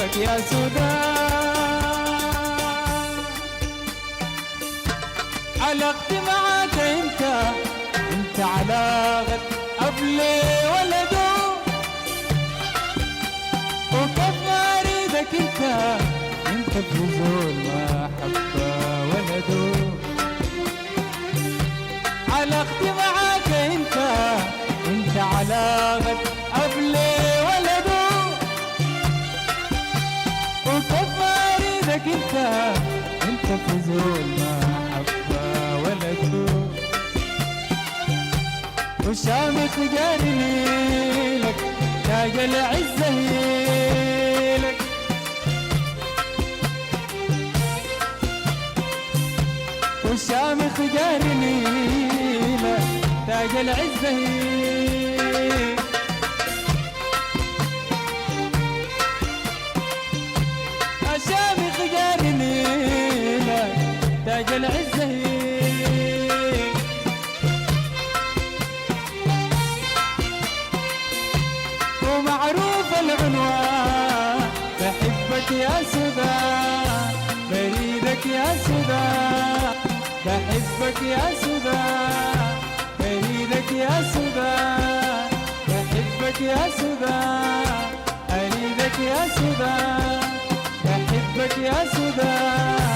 بحبك يا سودان. علاقتي معاك انت علاقة قبلي ولده، وكيف ما اريدك انت في زول ما حبه ولده. علاقتي معاك انت علاقة قبلي ولده، وكيف ما اريدك انت في زول ما حبه ولده. وشامخ جارني لك تاج العزة هيلك، وشامخ جارني لك تاج العزة هيلك. شامخ جارني لك تاج العزة هيلك. ومعروف العنوان بحبك يا سودان، بريدك يا سودان، بحبك يا سودان، بريدك يا سودان، بحبك يا سودان، أريدك يا سودان، بحبك يا سودان.